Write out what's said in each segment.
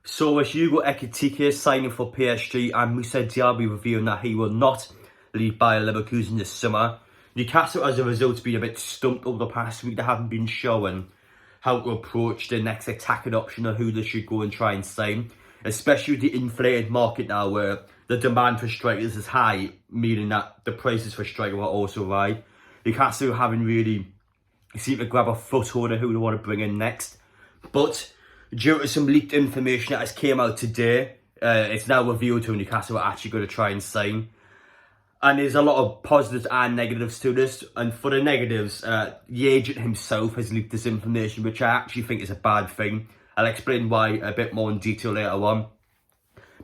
So with Hugo Ekitike signing for PSG and Moussa Diaby revealing that he will not leave Bayer Leverkusen this summer, Newcastle as a result been a bit stumped over the past week. They haven't been showing how to approach the next attacking option or who they should go and try and sign, especially with the inflated market now where the demand for strikers is high, meaning that the prices for strikers are also high. Newcastle haven't really seemed to grab a foothold of who they want to bring in next. But due to some leaked information that has came out today, it's now revealed who Newcastle are actually going to try and sign. And there's a lot of positives and negatives to this. And for the negatives, the agent himself has leaked this information, which I actually think is a bad thing. I'll explain why a bit more in detail later on.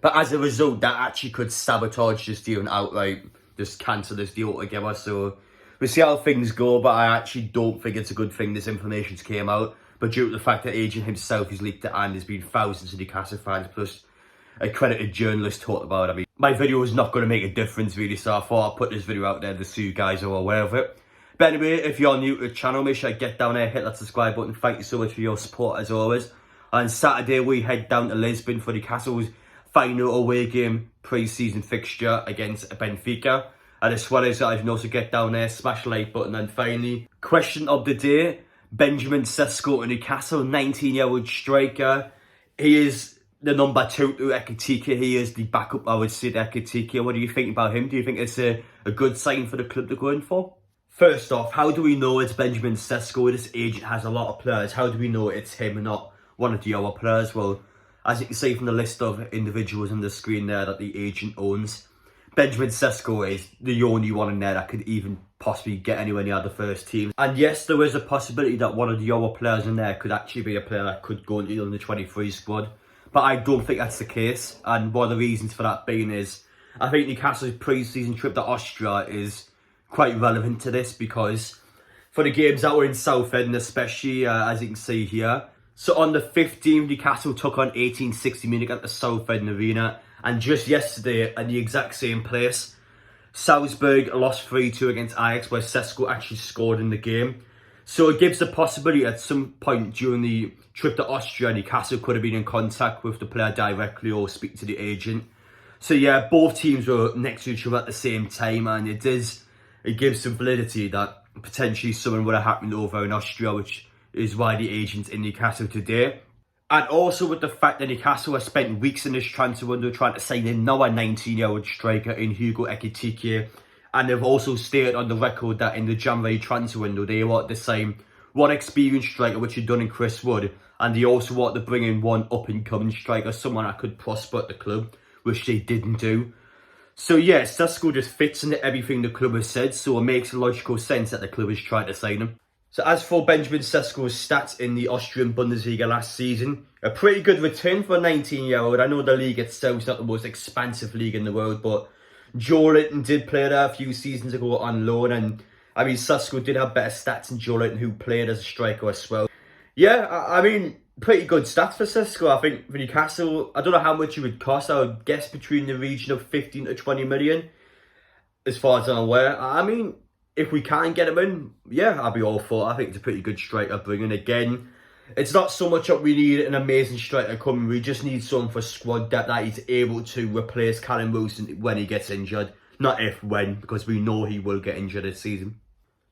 But as a result, that actually could sabotage this deal and outright just cancel this deal altogether. So we'll see how things go, but I actually don't think it's a good thing this information came out. But due to the fact that agent himself has leaked it and there's been thousands of Newcastle fans plus accredited journalists talked about it, I mean, my video is not going to make a difference really, so I thought I'd put this video out there to see you guys are aware of it. But anyway, if you're new to the channel, make sure you get down there, hit that subscribe button. Thank you so much for your support as always. On Saturday, we head down to Lisbon for Newcastle's final away game pre-season fixture against Benfica. And as well as that, you can also get down there, smash the like button. And finally, question of the day. Benjamin Sesko in Newcastle, 19-year-old striker. He is the number 2 to Ekitike. He is the backup, I would say, to Ekitike. What do you think about him? Do you think it's a good sign for the club to go in for? First off, how do we know it's Benjamin Sesko? This agent has a lot of players. How do we know it's him and not one of the other players? Well, as you can see from the list of individuals on the screen there that the agent owns, Benjamin Sesko is the only one in there that could even possibly get anywhere near the first team. And yes, there is a possibility that one of the other players in there could actually be a player that could go into the under 23 squad. But I don't think that's the case. And one of the reasons for that being is, I think Newcastle's pre-season trip to Austria is quite relevant to this, because for the games that were in Southend, especially as you can see here. So on the 15th, Newcastle took on 1860 Munich at the Southend Arena. And just yesterday, at the exact same place, Salzburg lost 3-2 against Ajax, where Sesko actually scored in the game. So it gives the possibility at some point during the trip to Austria, Newcastle could have been in contact with the player directly or speak to the agent. So yeah, both teams were next to each other at the same time, and it gives some validity that potentially something would have happened over in Austria, which is why the agent's in Newcastle today. And also with the fact that Newcastle has spent weeks in this transfer window trying to sign another 19-year-old striker in Hugo Ekitike. And they've also stated on the record that in the January transfer window, they want to sign one experienced striker, which had done in Chris Wood. And they also want to bring in one up-and-coming striker, someone that could prosper at the club, which they didn't do. So yeah, Sesko just fits into everything the club has said, so it makes logical sense that the club is trying to sign him. So as for Benjamin Sesko's stats in the Austrian Bundesliga last season, a pretty good return for a 19-year-old. I know the league itself is not the most expansive league in the world, but Joelinton did play there a few seasons ago on loan, and I mean Sesko did have better stats than Joelinton, who played as a striker as well. Yeah, I mean, pretty good stats for Sesko. I think for Newcastle, I don't know how much it would cost. I would guess between the region of 15 to 20 million, as far as I'm aware. I mean, if we can get him in, yeah, I'll be all for it. I think it's a pretty good striker bringing. Again, it's not so much that we need an amazing striker coming. We just need someone for squad depth that he's able to replace Callum Wilson when he gets injured. Not if, when, because we know he will get injured this season.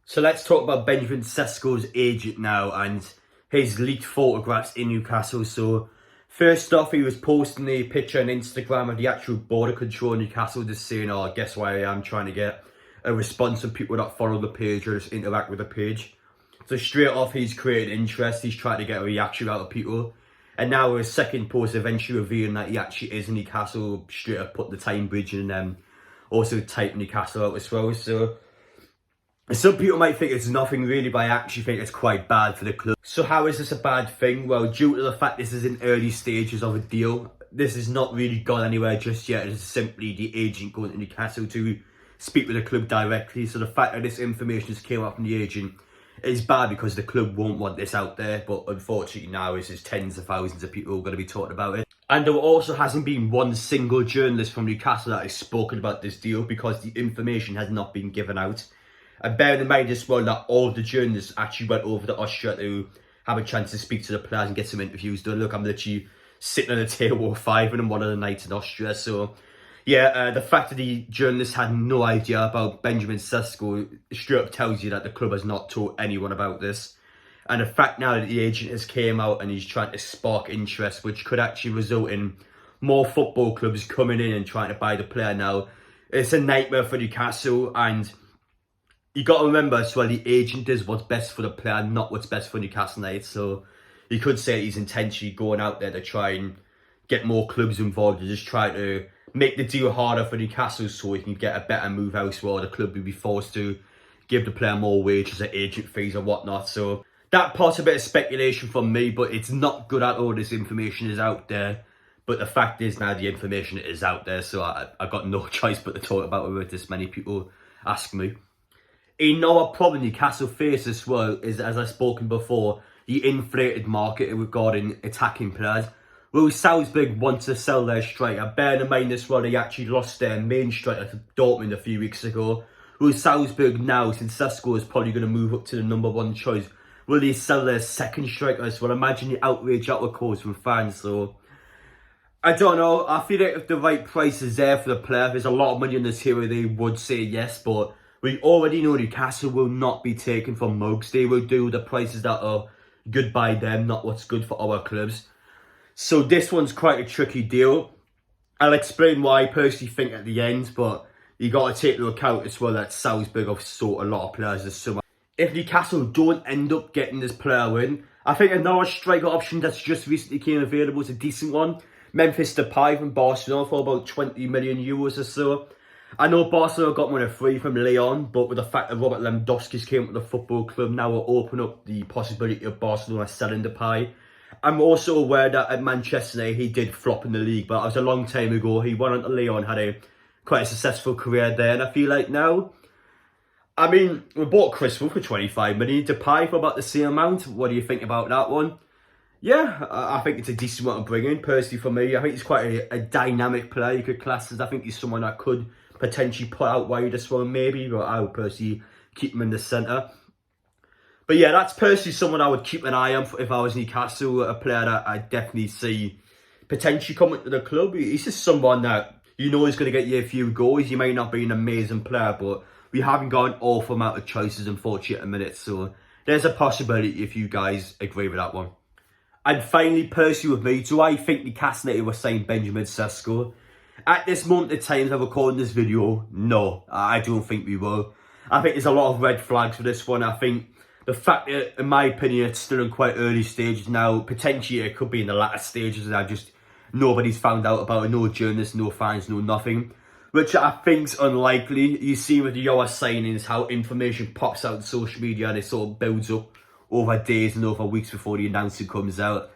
So let's talk about Benjamin Sesko's agent now and his leaked photographs in Newcastle. So first off, he was posting a picture on Instagram of the actual border control in Newcastle, just saying, oh, guess why I am trying to get a response from people that follow the page or just interact with the page. So straight off, he's created interest. He's trying to get a reaction out of people. And now his second post eventually revealing that he actually is in Newcastle, straight up put the time bridge and also type Newcastle out as well. So some people might think it's nothing really, but I actually think it's quite bad for the club. So how is this a bad thing? Well, due to the fact this is in early stages of a deal, this has not really gone anywhere just yet. It's simply the agent going to Newcastle to speak with the club directly. So the fact that this information just came out from the agent is bad because the club won't want this out there. But unfortunately now there's tens of thousands of people who are going to be talking about it. And there also hasn't been one single journalist from Newcastle that has spoken about this deal because the information has not been given out. And bearing in mind as well that all of the journalists actually went over to Austria to have a chance to speak to the players and get some interviews done. Look, I'm literally sitting at a table with 5 of them one of the nights in Austria. So yeah, the fact that the journalist had no idea about Benjamin Sesko straight up tells you that the club has not told anyone about this. And the fact now that the agent has came out and he's trying to spark interest, which could actually result in more football clubs coming in and trying to buy the player now, it's a nightmare for Newcastle. And you got to remember as well, the agent does what's best for the player, not what's best for Newcastle United. So you could say he's intentionally going out there to try and get more clubs involved and just try to make the deal harder for Newcastle so he can get a better move elsewhere. The club will be forced to give the player more wages or agent fees or whatnot. So that part's a bit of speculation from me, but it's not good at all this information is out there. But the fact is now the information is out there, so I got no choice but to talk about it with this many people ask me. Another problem Newcastle face as well is, as I've spoken before, the inflated market regarding attacking players. Well, Salzburg want to sell their striker. Bearing in mind as well, they actually lost their main striker to Dortmund a few weeks ago. Well, Salzburg now, since Sesko is probably going to move up to the #1 choice, will they sell their second striker as well? Imagine the outrage that would cause from fans. So I don't know. I feel like if the right price is there for the player, if there's a lot of money in this hero, they would say yes. But we already know Newcastle will not be taken from mugs. They will do the prices that are good by them, not what's good for our clubs. So this one's quite a tricky deal. I'll explain why I personally think at the end, but you got to take into account as well that Salzburg have sold a lot of players this summer. If Newcastle don't end up getting this player in, I think another striker option that's just recently came available is a decent one. Memphis Depay from Barcelona for about 20 million euros or so. I know Barcelona got one free from Lyon, but with the fact that Robert Lewandowski's came to the football club, now will open up the possibility of Barcelona selling Depay. I'm also aware that at Manchester United he did flop in the league, but that was a long time ago. He went on to Lyon, had quite a successful career there, and I feel like now, I mean, we bought Chris Wood for 25 million, Depay for about the same amount. What do you think about that one? Yeah, I think it's a decent one to bring in, personally for me. I think he's quite a dynamic player, you could class as. I think he's someone that could potentially put out wide as well, maybe, but I would personally keep him in the centre. But yeah, that's personally someone I would keep an eye on if I was Newcastle, a player that I definitely see potentially coming to the club. He's just someone that you know is going to get you a few goals. He may not be an amazing player, but we haven't got an awful amount of choices, unfortunately, at the minute. So there's a possibility if you guys agree with that one. And finally, personally with me, do I think Newcastle United will sign Benjamin Sesko? At this moment in time, as I'm recording this video, no, I don't think we will. I think there's a lot of red flags for this one. I think the fact that, in my opinion, it's still in quite early stages now. Potentially, it could be in the latter stages, and nobody's found out about it. No journalists, no fans, no nothing. Which I think's unlikely. You see with the Yoa signings how information pops out on social media and it sort of builds up over days and over weeks before the announcement comes out.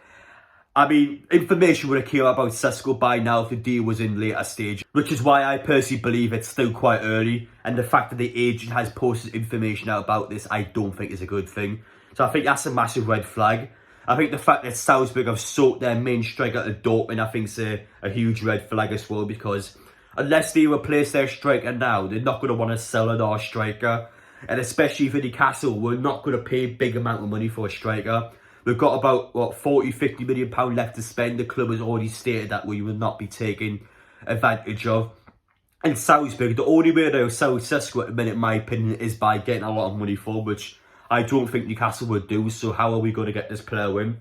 I mean, information would have came about Sesko by now if the deal was in later stage, which is why I personally believe it's still quite early, and the fact that the agent has posted information out about this, I don't think is a good thing. So I think that's a massive red flag. I think the fact that Salzburg have sold their main striker at Dortmund, I think is a huge red flag as well, because unless they replace their striker now, they're not going to want to sell another striker. And especially for Newcastle, we're not going to pay a big amount of money for a striker. We've got about, 40, 50 million pounds left to spend. The club has already stated that we will not be taking advantage of. And Salzburg, the only way they'll sell Sesko at the minute, in my opinion, is by getting a lot of money for, which I don't think Newcastle would do. So how are we going to get this player in?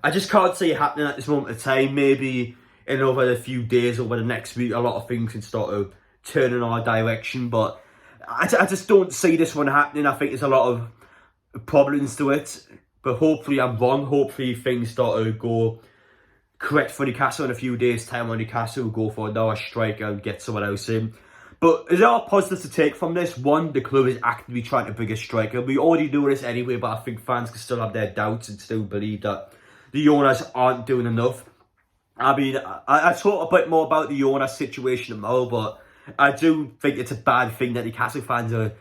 I just can't see it happening at this moment of time. Maybe in over a few days, over the next week, a lot of things can start to turn in our direction. But I just don't see this one happening. I think there's a lot of problems to it. But hopefully I'm wrong. Hopefully things start to go correct for Newcastle in a few days' time, when Newcastle will go for another striker and get someone else in. But there are positives to take from this. One, the club is actively trying to bring a striker. We already do this anyway, but I think fans can still have their doubts and still believe that the owners aren't doing enough. I mean, I talk a bit more about the owner situation tomorrow, but I do think it's a bad thing that Newcastle fans are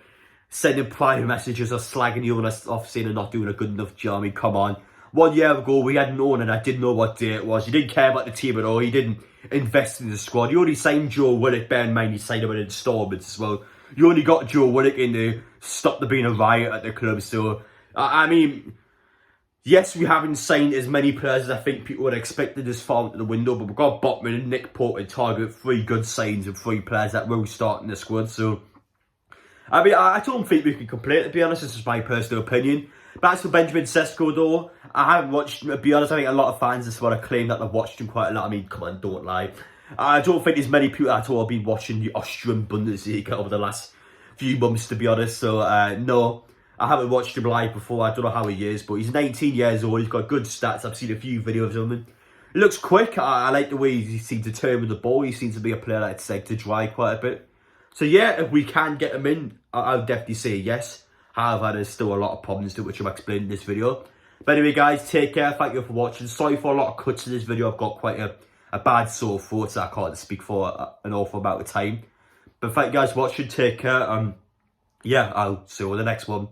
sending private messages or slagging the owners off, saying they're not doing a good enough job. I mean, come on. 1 year ago, we had an owner that didn't know what day it was. He didn't care about the team at all. He didn't invest in the squad. You only signed Joe Willock, bear in mind he signed him in installments as well. You only got Joe Willock in to stop there being a riot at the club. So, I mean, Yes, we haven't signed as many players as I think people would have expected this far into the window, but we've got Botman and Nick Porter target 3 good signs and 3 players that will start in the squad. So, I mean, I don't think we can complain, to be honest. This is my personal opinion. But as for Benjamin Sesko, though, I haven't watched him, to be honest. I think a lot of fans just want to claim that they've watched him quite a lot. I mean, come on, don't lie. I don't think there's many people at all have been watching the Austrian Bundesliga over the last few months, to be honest. So, no, I haven't watched him live before. I don't know how he is, but he's 19 years old. He's got good stats. I've seen a few videos of him. He looks quick. I like the way he seems to turn with the ball. He seems to be a player that's like to drive quite a bit. So, yeah, if we can get him in, I would definitely say yes. However, there's still a lot of problems to which I've explained in this video. But anyway, guys, take care. Thank you for watching. Sorry for a lot of cuts in this video. I've got quite a bad sore throat, so I can't speak for an awful amount of time. But thank you guys for watching. Take care. Yeah, I'll see you on the next one.